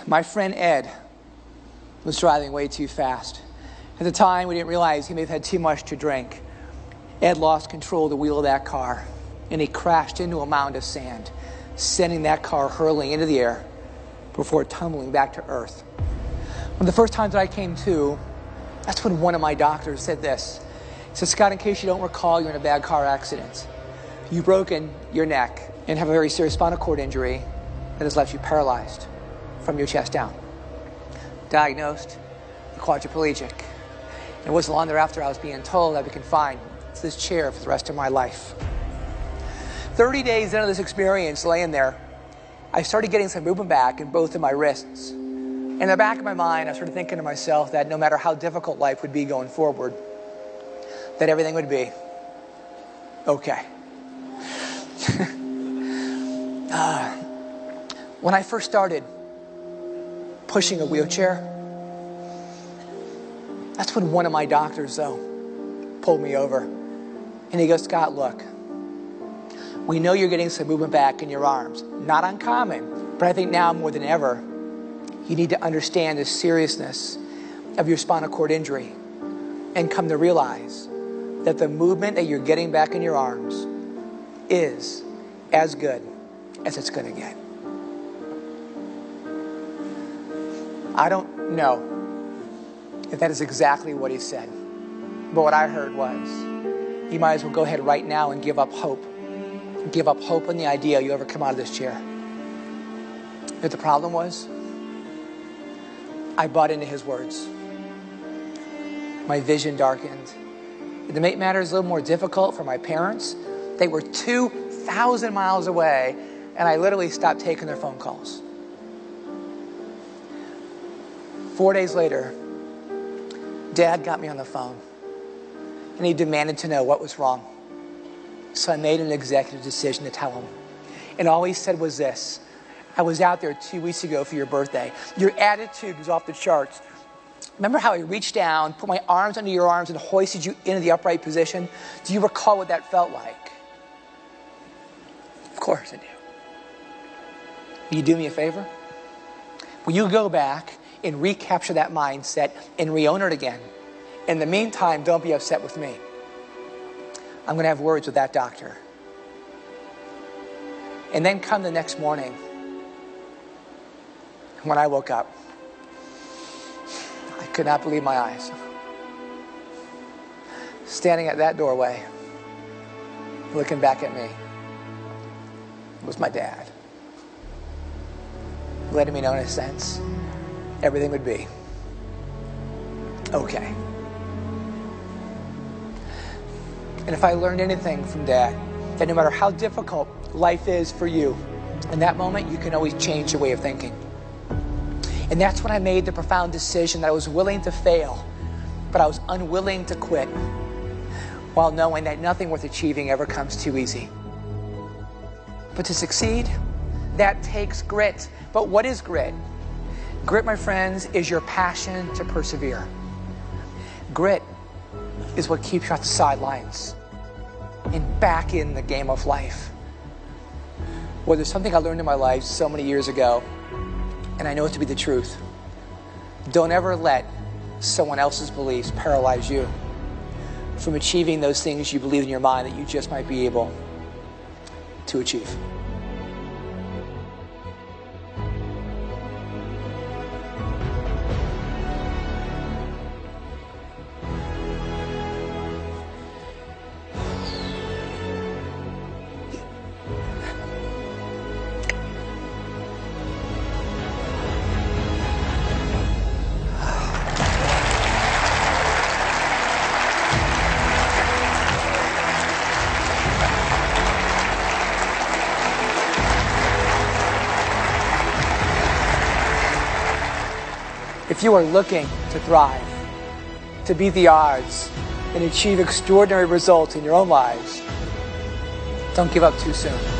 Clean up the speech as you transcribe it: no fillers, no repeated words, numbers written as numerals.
My friend Ed was driving way too fast. At the time, we didn't realize he may have had too much to drink. Ed lost control of the wheel of that car, and he crashed into a mound of sand, sending that car hurling into the air before tumbling back to earth. One of the first times that I came to, that's when one of my doctors said this. He said, Scott, in case you don't recall, you're in a bad car accident. You've broken your neck and have a very serious spinal cord injury that has left you paralyzed from your chest down. Diagnosed quadriplegic. It wasn't long thereafter I was being told I'd be confined to this chair for the rest of my life. 30 days into this experience, laying there, I started getting some movement back in both of my wrists. In the back of my mind, I started thinking to myself that no matter how difficult life would be going forward, that everything would be okay. When I first started pushing a wheelchair, that's when one of my doctors, though, pulled me over. And he goes, Scott, look, we know you're getting some movement back in your arms. Not uncommon, but I think now more than ever, you need to understand the seriousness of your spinal cord injury and come to realize that the movement that you're getting back in your arms is as good as it's going to get. I don't know if that is exactly what he said, but what I heard was, you might as well go ahead right now and give up hope. Give up hope in the idea you'll ever come out of this chair. But the problem was, I bought into his words. My vision darkened. And to make matters a little more difficult for my parents, they were 2,000 miles away, and I literally stopped taking their phone calls. 4 days later, Dad got me on the phone, and he demanded to know what was wrong. So I made an executive decision to tell him. And all he said was this: I was out there 2 weeks ago for your birthday. Your attitude was off the charts. Remember how I reached down, put my arms under your arms, and hoisted you into the upright position? Do you recall what that felt like? Of course I do. Will you do me a favor? Will you go back and recapture that mindset and re-own it again? In the meantime, don't be upset with me. I'm going to have words with that doctor. And then come the next morning, when I woke up, I could not believe my eyes. Standing at that doorway, looking back at me, was my dad, letting me know in a sense everything would be okay. And if I learned anything from Dad, that no matter how difficult life is for you, in that moment you can always change your way of thinking. And that's when I made the profound decision that I was willing to fail, but I was unwilling to quit, while knowing that nothing worth achieving ever comes too easy. But to succeed, that takes grit. But what is grit? Grit, my friends, is your passion to persevere. Grit is what keeps you off the sidelines and back in the game of life. Well, there's something I learned in my life so many years ago, and I know it to be the truth. Don't ever let someone else's beliefs paralyze you from achieving those things you believe in your mind that you just might be able to achieve. If you are looking to thrive, to beat the odds, and achieve extraordinary results in your own lives, don't give up too soon.